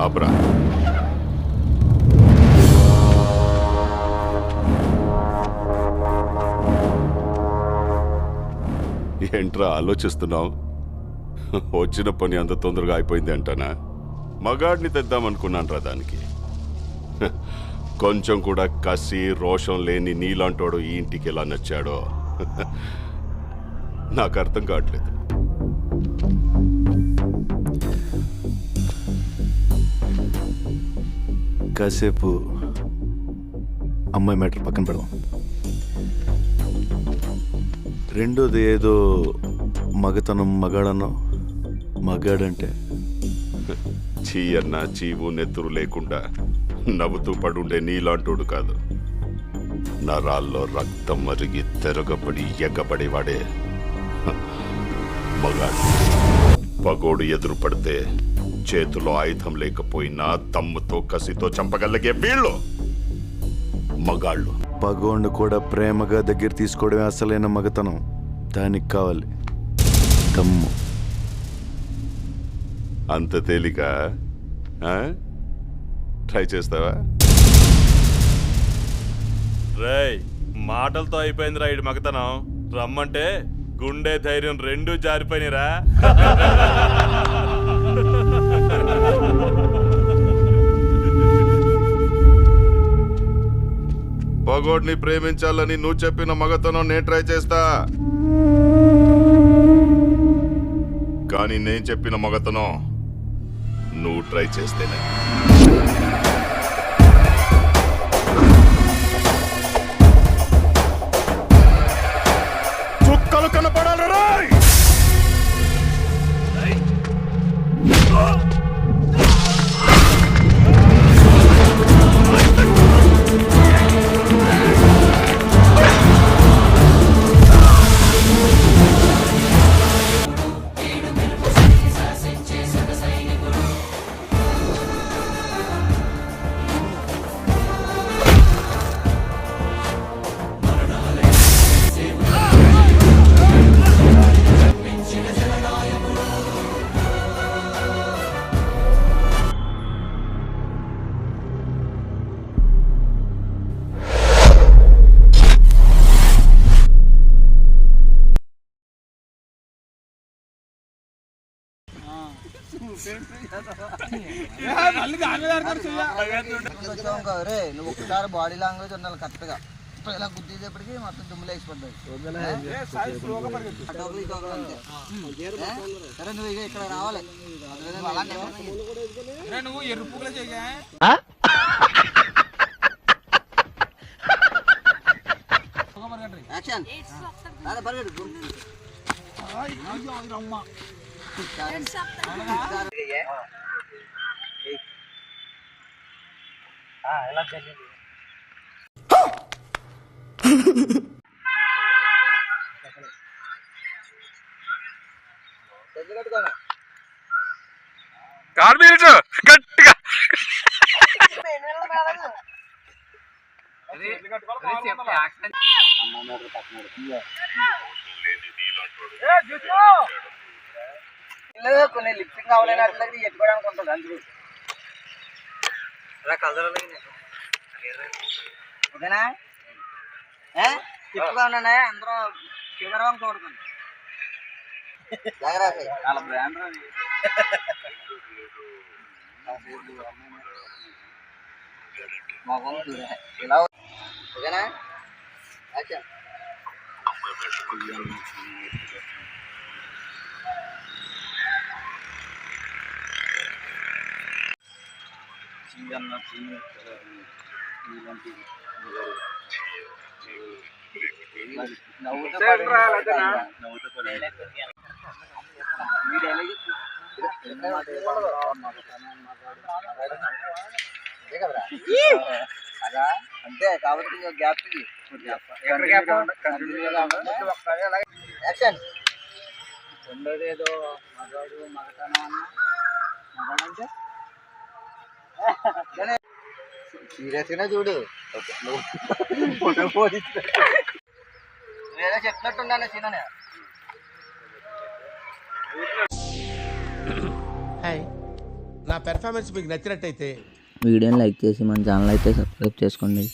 అబ్రా ఏంట్రా ఆలోచిస్తున్నావు? వచ్చిన పని అంత తొందరగా అయిపోయింది అంటానా? మగాడిని తెద్దామనుకున్నాను రా దానికి. కొంచెం కూడా కసి రోషం లేని నీలాంటోడు ఈ ఇంటికి ఎలా నచ్చాడో నాకు అర్థం కావట్లేదు. కాసేపు అమ్మాయి మ్యాటర్ పక్కన పెడదాం. రెండోది ఏదో మగతనం మగాడన్నా. మగాడంటే చీ అన్న చీవు నెత్తురు లేకుండా నవ్వుతూ పడుండే నీలాంటోడు కాదు. నరాల్లో రక్తం మరిగి తెరగబడి ఎగ్గబడేవాడే మగాడు. పగోడు ఎదురు పడితే చేతిలో ఆయుధం లేకపోయినా దమ్ముతో కసితో చంపగలిగే వీళ్ళు మగాళ్ళు. పగోండు కూడా ప్రేమగా దగ్గర తీసుకోవడమే అసలైన మగతనం. దానికి కావాలి దమ్ము. అంత తేలిక? ట్రై చేస్తావా? రేయ్, మాటలతో అయిపోయింది రా ఇటు మగతనం. రమ్మంటే గుండె ధైర్యం రెండూ జారిపోయినరా. పగోడ్ని ప్రేమించాలని నువ్వు చెప్పిన మగతనం నేను ట్రై చేస్తా, కానీ నేను చెప్పిన మగతనం నువ్వు ట్రై చేస్తేనే. చుక్కలు కనపడాలి రాయ్. నువ్వు ఒకసారి బాడీ లాంగ్వేజ్ ఉండాలి కరెక్ట్ గా. ఇలా గుద్దేటప్పటికి మొత్తం దుమ్ములు వేసిపోద్దాయి. సరే నువ్వు ఇక ఇక్కడ రావాలి. నువ్వు ఎర్ర పువ్వులు యాక్షన్ పరిగెట్టు. ఎలా జరిగింది? కారు పీల్చు గట్టిగా. కొన్ని లిప్సింగ్ కావాలన్నట్లయితే ఎత్తుకోవడానికి ఉంటుంది. అందుకు ఓకేనా? తిప్పుగా ఉన్నా అందరూ చివరవం చూడకండి. వాళ్ళ బ్రాండ్ ఇలా ఓకేనా? అంతే కాబట్టి గ్యాప్ రెండోది ఏదో మగాడు మగతనం అన్నా. మగాడంటే సీరియస్ గానే చూడు. ఏదో చెప్పినట్టున్నాను సీననే. హాయ్, నా పెర్ఫార్మెన్స్ మీకు నచ్చినట్టయితే వీడియోని లైక్ చేసి మన ఛానల్ అయితే సబ్స్క్రైబ్ చేసుకోండి.